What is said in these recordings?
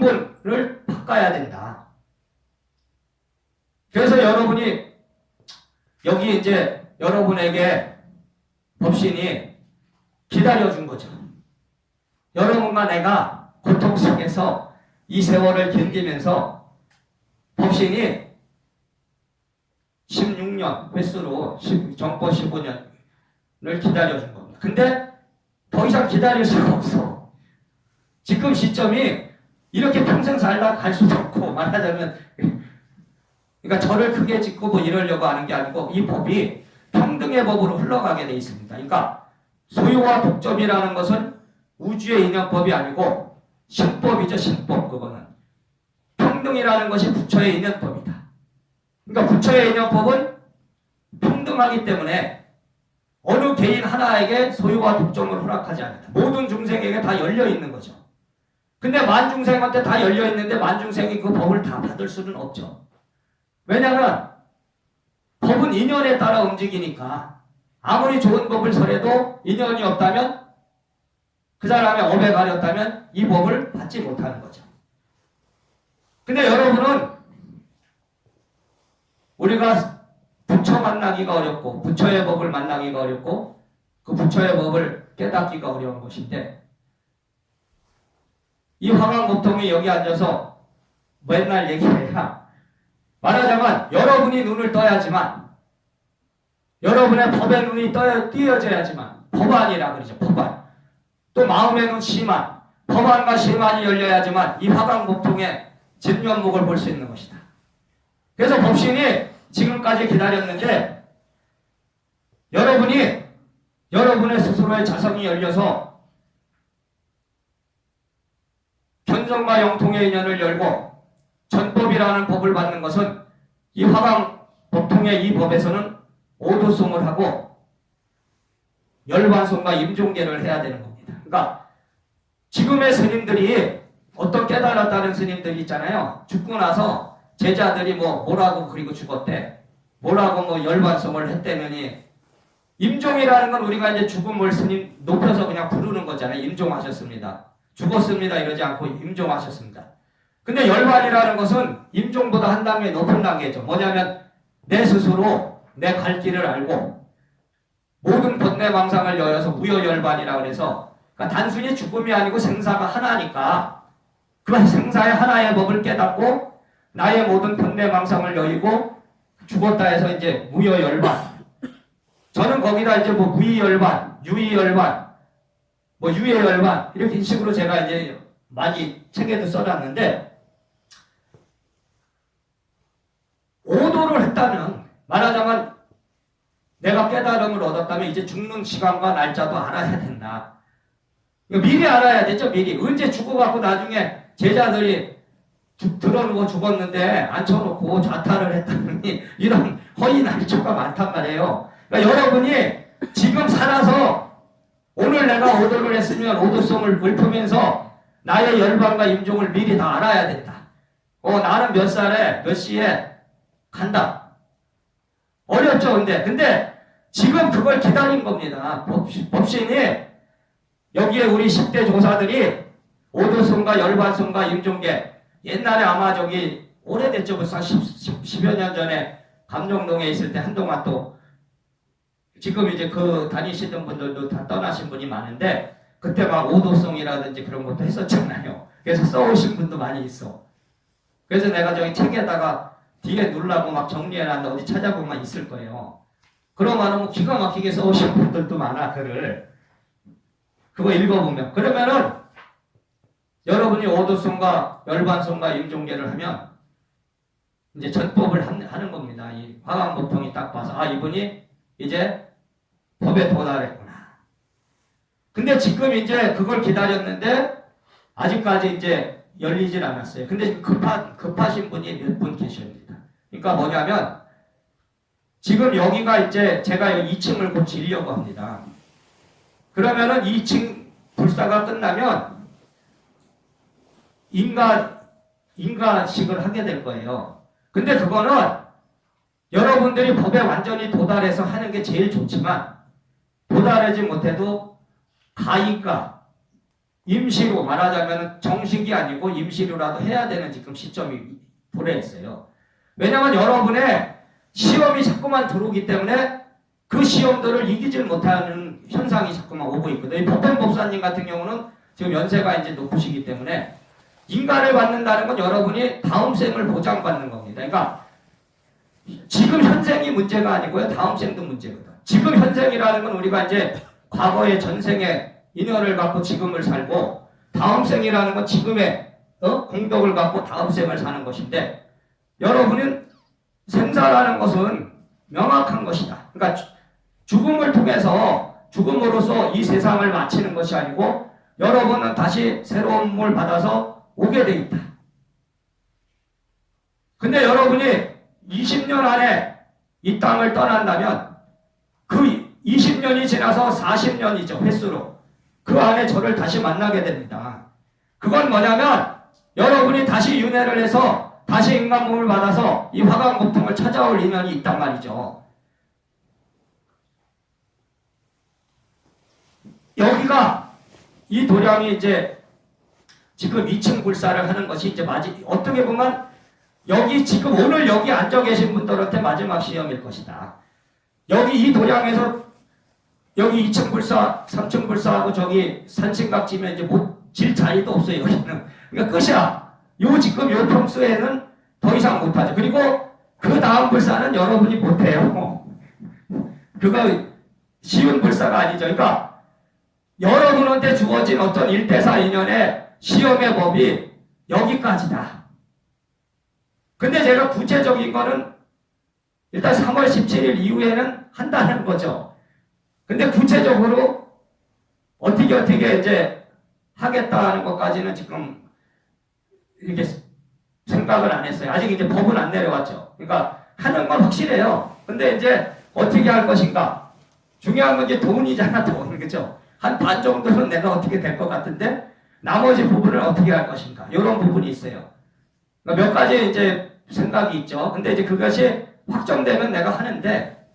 근본을 바꿔야 된다. 그래서 여러분이 여기 이제 여러분에게 법신이 기다려준 거죠. 여러분과 내가 고통 속에서 이 세월을 견디면서 법신이 16년 횟수로 정법 15년을 기다려준 겁니다. 근데 더 이상 기다릴 수가 없어. 지금 시점이 이렇게 평생 살다 갈 수도 없고, 말하자면 그러니까 절을 크게 짓고 뭐 이러려고 하는 게 아니고 이 법이 평등의 법으로 흘러가게 돼 있습니다. 그러니까 소유와 독점이라는 것은 우주의 인연법이 아니고 신법이죠. 신법. 그거는 평등이라는 것이 부처의 인연법이다. 그러니까 부처의 인연법은 평등하기 때문에 어느 개인 하나에게 소유와 독점을 허락하지 않는다. 모든 중생에게 다 열려 있는 거죠. 근데 만중생한테 다 열려 있는데 만중생이 그 법을 다 받을 수는 없죠. 왜냐하면 법은 인연에 따라 움직이니까 아무리 좋은 법을 설해도 인연이 없다면 그 사람의 업에 가렸다면 이 법을 받지 못하는 거죠. 근데 여러분은 우리가 부처 만나기가 어렵고 부처의 법을 만나기가 어렵고 그 부처의 법을 깨닫기가 어려운 것인데 이 화광법통이 여기 앉아서 맨날 얘기해야 말하자면 여러분이 눈을 떠야지만 여러분의 법의 눈이 띄어져야지만 법안이라 그러죠. 법안. 또 마음의 눈 심한 법안과 심한이 열려야지만 이 화광법통의 진면목을 볼 수 있는 것이다. 그래서 법신이 지금까지 기다렸는데 여러분이 여러분의 스스로의 자성이 열려서 견성과 영통의 인연을 열고 전법이라는 법을 받는 것은 이 화광법통의 이 법에서는 오도송을 하고 열반송과 임종계를 해야 되는 겁니다. 그러니까 지금의 스님들이 어떤 깨달았다는 스님들이 있잖아요. 죽고 나서 제자들이 뭐라고 그리고 죽었대. 뭐라고 열반송을 했대느니 임종이라는 건 우리가 이제 죽음을 스님 높여서 그냥 부르는 거잖아요. 임종하셨습니다. 죽었습니다. 이러지 않고 임종하셨습니다. 근데 열반이라는 것은 임종보다 한 단계 높은 단계죠. 뭐냐면 내 스스로 내 갈 길을 알고 모든 번뇌망상을 여여서 무여열반이라 그래서 그러니까 단순히 죽음이 아니고 생사가 하나니까 그 생사의 하나의 법을 깨닫고 나의 모든 번뇌망상을 여의고 죽었다 해서 이제 무여열반. 저는 거기다 이제 무의열반, 유의열반, 유예열반 이렇게 식으로 제가 이제 많이 책에도 써놨는데 오도를 했다면 말하자면 내가 깨달음을 얻었다면 이제 죽는 시간과 날짜도 알아야 된다. 미리 알아야 되죠. 미리. 언제 죽어갖고 나중에 제자들이 들어누워 죽었는데 앉혀놓고 좌탈을 했다니 이런 허위 날조가 많단 말이에요. 그러니까 여러분이 지금 살아서 오늘 내가 오도를 했으면 오도성을 읊으면서 나의 열반과 임종을 미리 다 알아야 된다. 나는 몇 살에 몇 시에 간다. 어렵죠. 근데 지금 그걸 기다린 겁니다. 법신이 여기에 우리 10대 조사들이 오도성과 열반성과 임종계 옛날에 아마 저기 오래됐죠. 벌써 10여 년 전에 감정동에 있을 때 한동안 또 지금 이제 그 다니시던 분들도 다 떠나신 분이 많은데 그때 막 오도성이라든지 그런 것도 했었잖아요. 그래서 써오신 분도 많이 있어. 그래서 내가 저기 책에다가 뒤에 누르라고 막 정리해놨는데 어디 찾아보면 있을 거예요. 그러면은 기가 막히게 써오신 분들도 많아. 글을 그거 읽어보면 그러면은 여러분이 오도성과 열반성과 임종계를 하면 이제 전법을 하는 겁니다. 이 화광법통이 딱 봐서 이분이 이제 법에 도달했구나. 근데 지금 이제 그걸 기다렸는데 아직까지 이제 열리질 않았어요. 근데 급하신 분이 몇 분 계십니다. 그러니까 뭐냐면 지금 여기가 이제 제가 2층을 곧 지으려고 합니다. 그러면은 2층 불사가 끝나면 인가식을 하게 될 거예요. 근데 그거는 여러분들이 법에 완전히 도달해서 하는 게 제일 좋지만 도달하지 못해도 가인가 임시로 말하자면 정식이 아니고 임시로라도 해야 되는 지금 시점이 도래했어요. 왜냐하면 여러분의 시험이 자꾸만 들어오기 때문에 그 시험들을 이기질 못하는 현상이 자꾸만 오고 있거든요. 법행 법사님 같은 경우는 지금 연세가 이제 높으시기 때문에 인가를 받는다는 건 여러분이 다음 생을 보장받는 겁니다. 그러니까 지금 현생이 문제가 아니고요. 다음 생도 문제거든. 지금 현생이라는 건 우리가 이제 과거의 전생의 인연을 갖고 지금을 살고, 다음 생이라는 건 지금의 공덕을 갖고 다음 생을 사는 것인데, 여러분은 생사라는 것은 명확한 것이다. 그러니까 죽음을 통해서 죽음으로써 이 세상을 마치는 것이 아니고 여러분은 다시 새로운 몸을 받아서 오게 돼 있다. 근데 여러분이 20년 안에 이 땅을 떠난다면 그 20년이 지나서 40년이죠. 횟수로. 그 안에 저를 다시 만나게 됩니다. 그건 뭐냐면 여러분이 다시 윤회를 해서 다시 인간 몸을 받아서 이 화강목통을 찾아올 인연이 있단 말이죠. 여기가 이 도량이 이제 지금 2층 불사를 하는 것이 이제 어떻게 보면 여기 지금 오늘 여기 앉아 계신 분들한테 마지막 시험일 것이다. 여기 이 도량에서 여기 2층 불사, 3층 불사하고 저기 산신각 지면 이제 못 질 자리도 없어요. 여기는. 그러니까 끝이야. 지금 요 평소에는 더 이상 못하죠. 그리고 그 다음 불사는 여러분이 못해요. 그거 쉬운 불사가 아니죠. 그러니까 여러분한테 주어진 어떤 1대4 인연의 시험의 법이 여기까지다. 근데 제가 구체적인 거는 일단 3월 17일 이후에는 한다는 거죠. 근데 구체적으로 어떻게 이제 하겠다는 것까지는 지금 이렇게 생각을 안 했어요. 아직 이제 법은 안 내려왔죠. 그러니까 하는 건 확실해요. 근데 이제 어떻게 할 것인가? 중요한 건 이제 돈이잖아, 돈. 그죠? 한 반 정도는 내가 어떻게 될 것 같은데 나머지 부분을 어떻게 할 것인가? 이런 부분이 있어요. 그러니까 몇 가지 이제 생각이 있죠. 근데 이제 그것이 확정되면 내가 하는데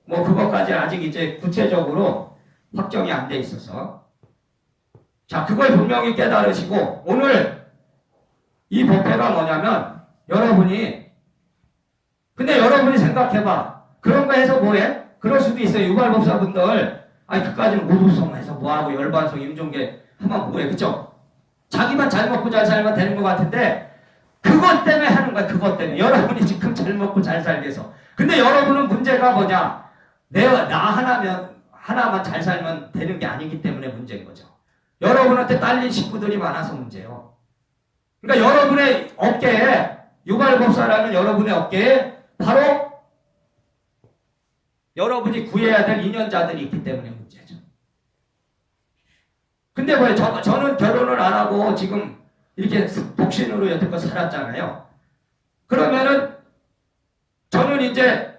뭐 그것까지 아직 이제 구체적으로 확정이 안 돼 있어서. 자, 그걸 분명히 깨달으시고 오늘 이 법회가 뭐냐면 여러분이 생각해봐. 그런 거 해서 뭐해? 그럴 수도 있어요. 유발법사분들 그까지는 오두성해서 뭐하고 열반성 임종계 하면 뭐해. 그쵸? 자기만 잘 먹고 잘 살면 되는 것 같은데 그것 때문에 하는 거야. 그것 때문에. 여러분이 지금 잘 먹고 잘 살기 위해서. 근데 여러분은 문제가 뭐냐? 나 하나만 잘 살면 되는 게 아니기 때문에 문제인 거죠. 여러분한테 딸린 식구들이 많아서 문제예요. 그러니까 여러분의 어깨에, 유발법사라는 여러분의 어깨에 바로 여러분이 구해야 될 인연자들이 있기 때문에 문제죠. 근데 왜 저는 결혼을 안 하고 지금 이렇게 독신으로 여태껏 살았잖아요. 그러면은 저는 이제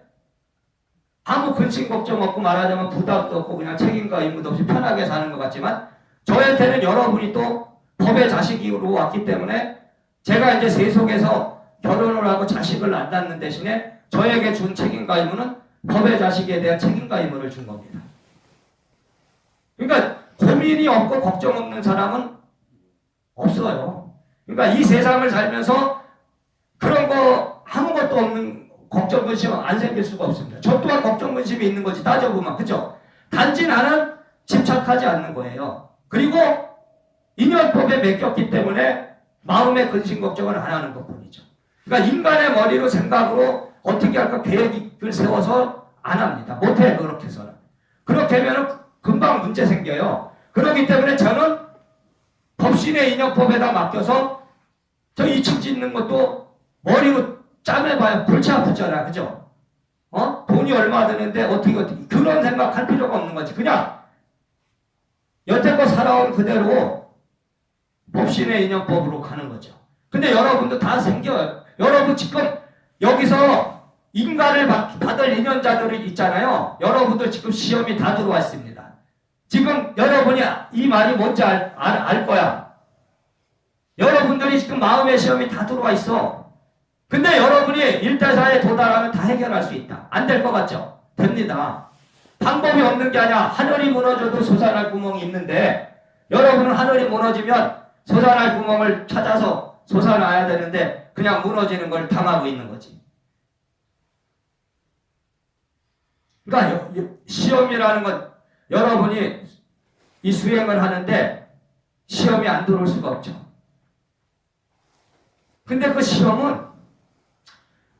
아무 근심 걱정 없고 말하자면 부담도 없고 그냥 책임과 의무도 없이 편하게 사는 것 같지만 저한테는 여러분이 또 법의 자식으로 왔기 때문에 제가 이제 세속에서 결혼을 하고 자식을 안 낳는 대신에 저에게 준 책임과 의무는 법의 자식에 대한 책임과 의무를 준 겁니다. 그러니까 고민이 없고 걱정 없는 사람은 없어요. 그러니까 이 세상을 살면서 그런 거 아무것도 없는 걱정 근심 안 생길 수가 없습니다. 저 또한 걱정 근심이 있는 거지 따져보면. 그죠? 단지 나는 집착하지 않는 거예요. 그리고 인연법에 맡겼기 때문에 마음의 근심 걱정을 안 하는 것뿐이죠. 그러니까 인간의 머리로 생각으로 어떻게 할까 계획을 세워서 안 합니다. 못해요. 그렇게 해서는. 그렇게 하면 금방 문제 생겨요. 그렇기 때문에 저는 법신의 인연법에다 맡겨서 저 2층 짓는 것도 머리로 짜매봐요. 골치 아프잖아. 그죠? 돈이 얼마 드는데 어떻게 그런 생각할 필요가 없는 거지. 그냥 여태껏 살아온 그대로 법신의 인연법으로 가는 거죠. 근데 여러분도 다 생겨요. 여러분 지금 여기서 인가를 받을 인연자들이 있잖아요. 여러분들 지금 시험이 다 들어왔습니다. 지금 여러분이 이 말이 뭔지 알 거야. 여러분들이 지금 마음의 시험이 다 들어와 있어. 근데 여러분이 1대4에 도달하면 다 해결할 수 있다. 안 될 것 같죠? 됩니다. 방법이 없는 게 아니야. 하늘이 무너져도 솟아날 구멍이 있는데 여러분은 하늘이 무너지면 솟아날 구멍을 찾아서 솟아나야 되는데 그냥 무너지는 걸 당하고 있는 거지. 그러니까 시험이라는 건 여러분이 이 수행을 하는데 시험이 안 들어올 수가 없죠. 근데 그 시험은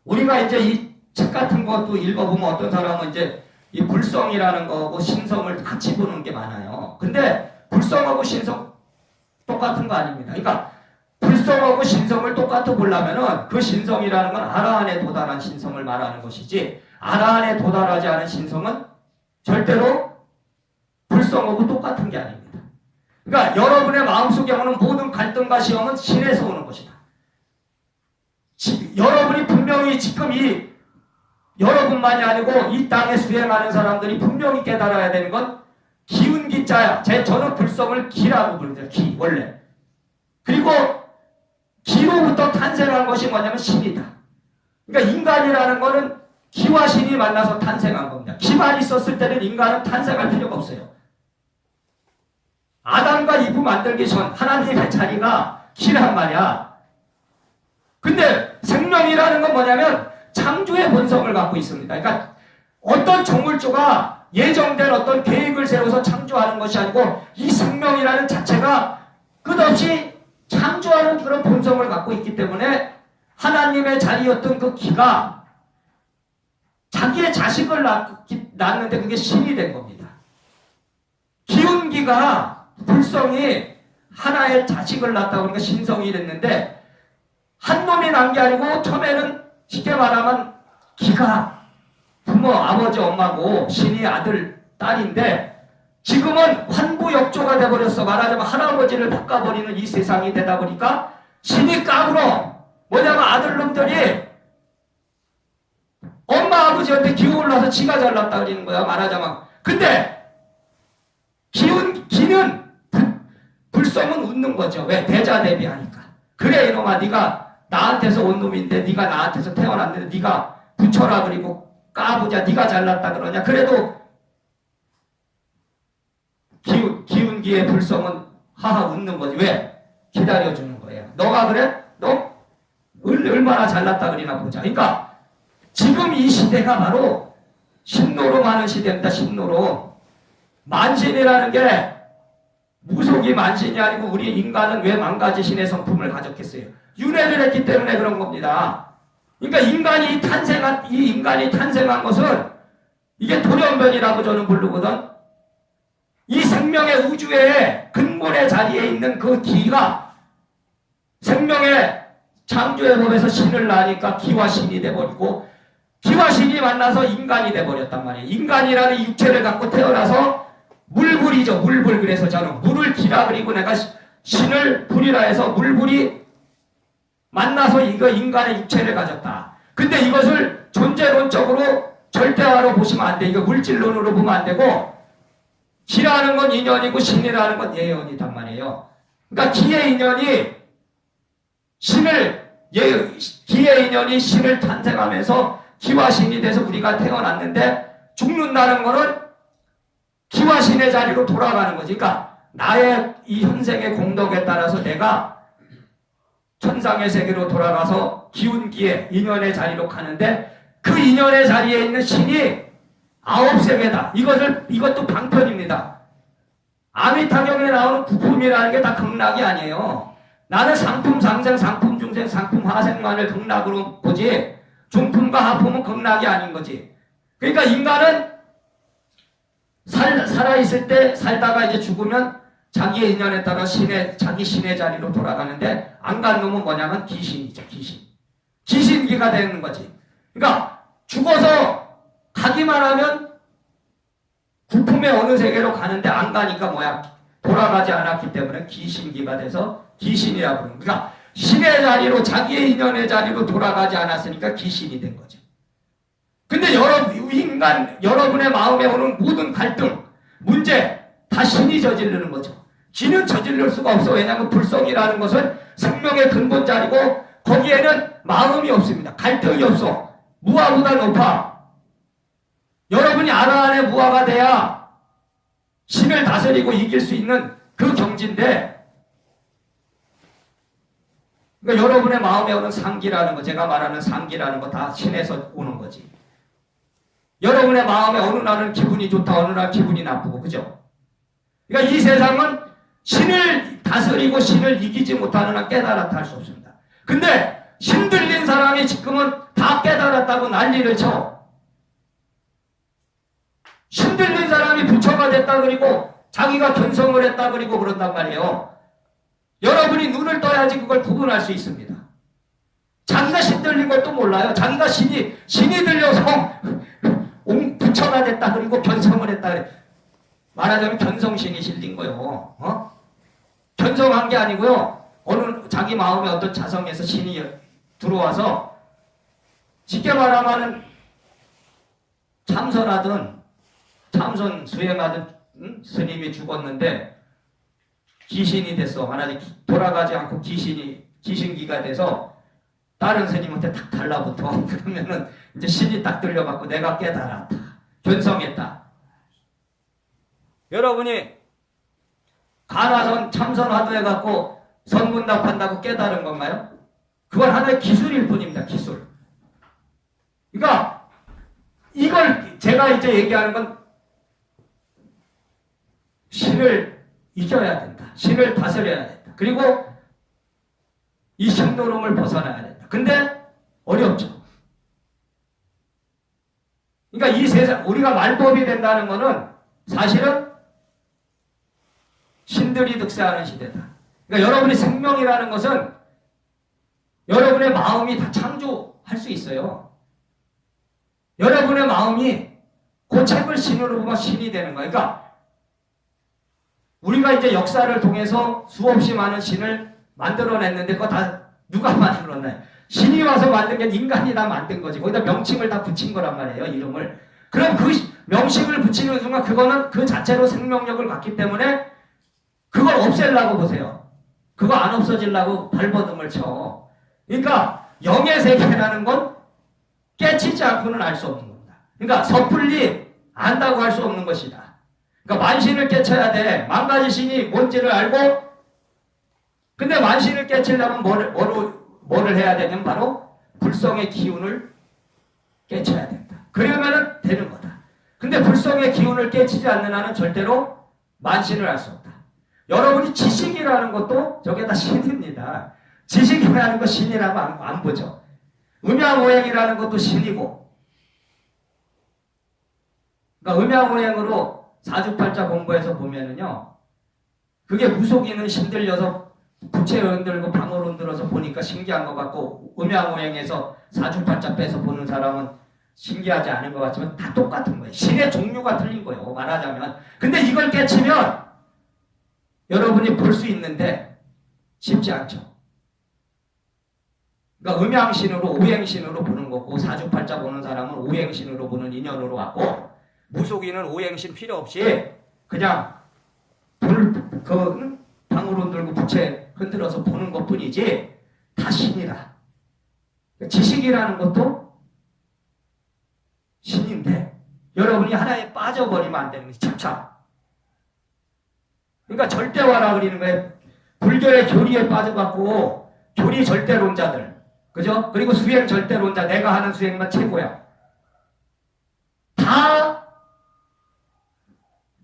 우리가 이제 이 책 같은 것도 읽어보면 어떤 사람은 이제 이 불성이라는 거하고 신성을 같이 보는 게 많아요. 근데 불성하고 신성 똑같은 거 아닙니다. 그러니까 불성하고 신성을 똑같이 보려면은 그 신성이라는 건 아라한에 도달한 신성을 말하는 것이지, 아라한에 도달하지 않은 신성은 절대로 불성하고 똑같은 게 아닙니다. 그러니까 여러분의 마음속에 오는 모든 갈등과 시험은 신에서 오는 것이다. 여러분이 분명히 지금 이 여러분만이 아니고 이 땅에 수행하는 사람들이 분명히 깨달아야 되는 건 기운기자야. 저는 불성을 기라고 부르죠. 기, 원래. 그리고 기로부터 탄생한 것이 뭐냐면 신이다. 그러니까 인간이라는 거는 기와 신이 만나서 탄생한 겁니다. 기만 있었을 때는 인간은 탄생할 필요가 없어요. 아담과 이브 만들기 전 하나님의 자리가 기란 말이야. 근데 생명이라는 건 뭐냐면 창조의 본성을 갖고 있습니다. 그러니까 어떤 조물주가 예정된 어떤 계획을 세워서 창조하는 것이 아니고 이 생명이라는 자체가 끝없이 창조하는 그런 본성을 갖고 있기 때문에 하나님의 자리였던 그 기가 자기의 자식을 낳았는데 그게 신이 된 겁니다. 기운기가 불성이 하나의 자식을 낳았다고 그러니까 신성이 됐는데 한 놈이 난 게 아니고 처음에는 쉽게 말하면 기가 부모, 아버지, 엄마고 신이 아들, 딸인데 지금은 환부역조가 돼버렸어. 말하자면 할아버지를 바꿔버리는 이 세상이 되다 보니까 신이 까불어. 뭐냐면 아들놈들이 엄마, 아버지한테 기어올라서 지가 잘났다 그러는 거야. 말하자면. 근데 기는 불성은 웃는 거죠. 왜? 대자대비하니까. 그래 이놈아, 네가 나한테서 온 놈인데 네가 나한테서 태어났는데 네가 붙여라 그리고 까보자. 네가 잘났다 그러냐. 그래도 기운기의 불성은 하하 웃는 거지. 왜? 기다려주는 거예요. 너가 그래? 너 얼마나 잘났다 그러나 보자. 그러니까 지금 이 시대가 바로 신노로 많은 시대입니다. 신노로. 만신이라는 게 무속이 만신이 아니고 우리 인간은 왜 만 가지 신의 성품을 가졌겠어요? 윤회를 했기 때문에 그런 겁니다. 그러니까 인간이 탄생한 것은 이게 돌연변이라고 저는 부르거든. 이 생명의 우주의 근본의 자리에 있는 그 기가 생명의 창조의 법에서 신을 낳으니까 기와 신이 돼버리고 기와 신이 만나서 인간이 돼버렸단 말이에요. 인간이라는 육체를 갖고 태어나서 물불이죠. 물불. 그래서 저는 물을 기라 그리고 내가 신을 불이라 해서 물불이 만나서 이거 인간의 육체를 가졌다. 근데 이것을 존재론적으로 절대화로 보시면 안 돼. 이거 물질론으로 보면 안 되고 기라는 건 인연이고 신이라는 건 예언이단 말이에요. 그러니까 기의 인연이 신을 탄생하면서 기와 신이 돼서 우리가 태어났는데 죽는다는 거는 기와 신의 자리로 돌아가는 거지. 그러니까 나의 이 현생의 공덕에 따라서 내가 천상의 세계로 돌아가서 기운기의 인연의 자리로 가는데 그 인연의 자리에 있는 신이 아홉 세계다. 이것도 방편입니다. 아미타경에 나오는 구품이라는 게 다 극락이 아니에요. 나는 상품 상생, 상품 중생, 상품 하생만을 극락으로 보지 중품과 하품은 극락이 아닌 거지. 그러니까 인간은 살아있을 때 살다가 이제 죽으면 자기의 인연에 따라 자기 신의 자리로 돌아가는데 안 간 놈은 뭐냐면 귀신이죠. 귀신기가 되는 거지. 그러니까 죽어서 가기만 하면 구품의 어느 세계로 가는데 안 가니까 뭐야? 돌아가지 않았기 때문에 귀신기가 돼서 귀신이라 부르는 거야. 그러니까 신의 자리로 자기의 인연의 자리로 돌아가지 않았으니까 귀신이 된 거죠. 근데 여러분의 마음에 오는 모든 갈등, 문제 다 신이 저지르는 거죠. 기는 저지를 수가 없어. 왜냐하면 불성이라는 것은 생명의 근본 자리고 거기에는 마음이 없습니다. 갈등이 없어. 무아보다 높아. 여러분이 아라한의 무아가 돼야 신을 다스리고 이길 수 있는 그 경지인데, 그러니까 여러분의 마음에 오는 상기라는 거, 제가 말하는 상기라는 거 다 신에서 오는 거지. 여러분의 마음에 어느 날은 기분이 좋다, 어느 날 기분이 나쁘고, 그죠? 그러니까 이 세상은 신을 다스리고 신을 이기지 못하는 한 깨달았다 할 수 없습니다. 근데 신 들린 사람이 지금은 다 깨달았다고 난리를 쳐. 신 들린 사람이 부처가 됐다 그리고 자기가 견성을 했다 그리고 그런단 말이에요. 여러분이 눈을 떠야지 그걸 구분할 수 있습니다. 자기가 신 들린 것도 몰라요. 자기가 신이 들려서 부처가 됐다 그리고 견성을 했다 그래. 말하자면 견성신이 실린 거예요. 견성한 게 아니고요. 어느 자기 마음에 어떤 자성에서 신이 들어와서 쉽게 말하면 참선 수행하던 스님이 죽었는데 귀신이 됐어. 만약에 돌아가지 않고 귀신기가 돼서 다른 스님한테 딱 달라붙어. 그러면은 이제 신이 딱 들려갖고 내가 깨달았다. 견성했다. 여러분이 가나선 참선화도 해갖고 선문답한다고 깨달은 건가요? 그건 하나의 기술일 뿐입니다. 기술. 그러니까 이걸 제가 이제 얘기하는 건 신을 이겨야 된다. 신을 다스려야 된다. 그리고 이 신노름을 벗어나야 된다. 근데 어렵죠. 그러니까 이 세상 우리가 말법이 된다는 것은 사실은 신들이 득세하는 시대다. 그러니까 여러분의 생명이라는 것은 여러분의 마음이 다 창조할 수 있어요. 여러분의 마음이 그 책을 신으로 보면 신이 되는 거예요. 그러니까 우리가 이제 역사를 통해서 수없이 많은 신을 만들어냈는데 그거 다 누가 만들었나요? 신이 와서 만든 게 인간이 다 만든 거지. 거기다 명칭을 다 붙인 거란 말이에요. 이름을. 그럼 그 명칭을 붙이는 순간 그거는 그 자체로 생명력을 갖기 때문에 그걸 없애려고 보세요. 그거 안 없어지려고 발버둥을 쳐. 그러니까 영의 세계라는 건 깨치지 않고는 알 수 없는 겁니다. 그러니까 섣불리 안다고 할 수 없는 것이다. 그러니까 만신을 깨쳐야 돼. 만 가지 신이 뭔지를 알고. 근데 만신을 깨치려면 뭐를 해야 되냐면 바로 불성의 기운을 깨쳐야 된다. 그러면은 되는 거다. 근데 불성의 기운을 깨치지 않는 한은 절대로 만신을 할 수 없다. 여러분이 지식이라는 것도 저게 다 신입니다. 지식이라는 거 신이라고 안 보죠. 음양오행이라는 것도 신이고. 그러니까 음양오행으로 사주팔자 공부해서 보면은요. 그게 무속인은 신들려서 부채 흔들고 방울 흔들어서 보니까 신기한 것 같고 음양오행에서 사주팔자 빼서 보는 사람은 신기하지 않은 것 같지만 다 똑같은 거예요. 신의 종류가 틀린 거예요. 말하자면. 근데 이걸 깨치면 여러분이 볼 수 있는데 쉽지 않죠. 그러니까 음양신으로 오행신으로 보는 거고 사주팔자 보는 사람은 오행신으로 보는 인연으로 왔고 무속인은 오행신 필요 없이 그냥 방울 흔들고 부채 흔들어서 보는 것뿐이지 다 신이라. 지식이라는 것도 신인데 여러분이 하나에 빠져버리면 안 되는 거지. 찹찹. 그러니까 절대화라 그러는 거예요. 불교의 교리에 빠져갖고 교리 절대론자들. 그죠? 그리고 수행 절대론자. 내가 하는 수행만 최고야. 다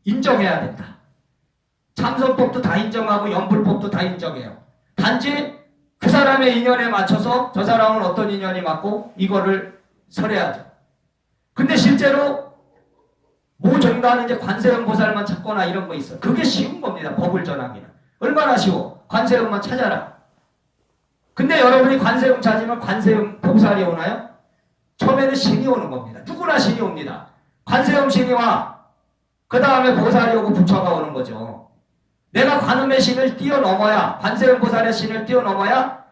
인정해야 된다. 참선법도 다 인정하고 연불법도 다 인정해요. 단지 그 사람의 인연에 맞춰서 저 사람은 어떤 인연이 맞고 이거를 설해야죠. 근데 실제로 뭐 정도는 이제 관세음 보살만 찾거나 이런 거 있어. 그게 쉬운 겁니다. 법을 전하기는. 얼마나 쉬워. 관세음만 찾아라. 근데 여러분이 관세음 찾으면 관세음 보살이 오나요? 처음에는 신이 오는 겁니다. 누구나 신이 옵니다. 관세음 신이 와. 그 다음에 보살이 오고 부처가 오는 거죠. 내가 관음의 신을 뛰어넘어야 관세음 보살의 신을 뛰어넘어야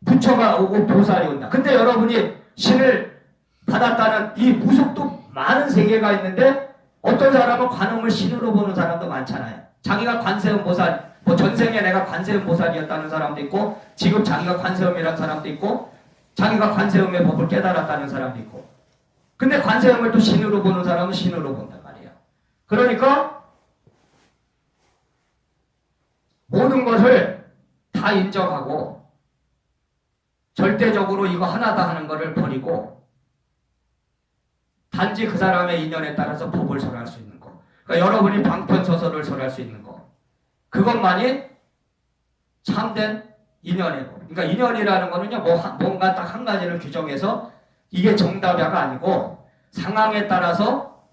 부처가 오고 보살이 온다. 근데 여러분이 신을 받았다는 이 무속도 많은 세계가 있는데 어떤 사람은 관음을 신으로 보는 사람도 많잖아요. 자기가 관세음 보살, 뭐 전생에 내가 관세음 보살이었다는 사람도 있고 지금 자기가 관세음이라는 사람도 있고 자기가 관세음의 법을 깨달았다는 사람도 있고 근데 관세음을 또 신으로 보는 사람은 신으로 본단 말이에요. 그러니까 모든 것을 다 인정하고 절대적으로 이거 하나다 하는 것을 버리고 단지 그 사람의 인연에 따라서 법을 설할 수 있는 거. 그러니까 여러분이 방편소설을 설할 수 있는 거. 그것만이 참된 인연의 법. 그러니까 인연이라는 거는요, 뭔가 딱 한 가지를 규정해서 이게 정답이가 아니고 상황에 따라서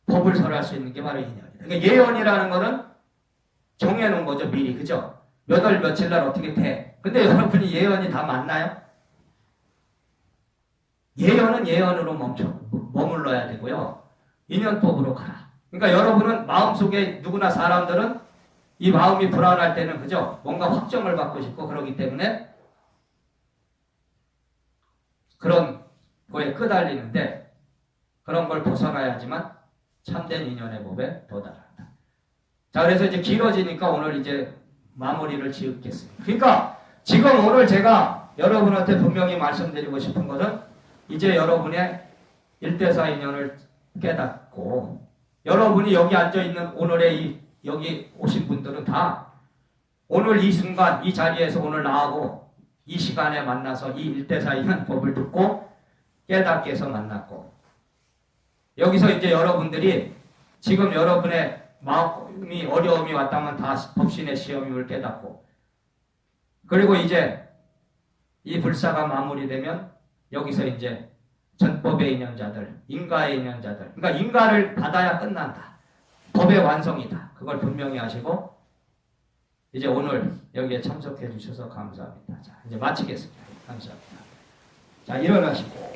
법을 설할 수 있는 게 바로 인연이에요. 그러니까 예언이라는 거는 정해놓은 거죠, 미리. 그죠? 몇 월 며칠 날 어떻게 돼. 근데 여러분이 예언이 다 맞나요? 예언은 예언으로 머물러야 되고요. 인연법으로 가라. 그러니까 여러분은 마음속에 누구나 사람들은 이 마음이 불안할 때는 그죠? 뭔가 확정을 받고 싶고 그러기 때문에 그런 거에 끄달리는데 그런 걸 벗어나야지만 참된 인연의 법에 도달한다. 자, 그래서 이제 길어지니까 오늘 이제 마무리를 지으겠습니다. 그러니까 지금 오늘 제가 여러분한테 분명히 말씀드리고 싶은 것은 이제 여러분의 1대4 인연을 깨닫고 여러분이 여기 앉아있는 오늘의 여기 오신 분들은 다 오늘 이 순간 이 자리에서 오늘 나하고 이 시간에 만나서 이 1대4 인연 법을 듣고 깨닫게 해서 만났고 여기서 이제 여러분들이 지금 여러분의 마음이 어려움이 왔다면 다 법신의 시험임을 깨닫고 그리고 이제 이 불사가 마무리되면 여기서 이제 전법의 인연자들, 인가의 인연자들 그러니까 인가를 받아야 끝난다. 법의 완성이다. 그걸 분명히 하시고 이제 오늘 여기에 참석해 주셔서 감사합니다. 자, 이제 마치겠습니다. 감사합니다. 자, 일어나시고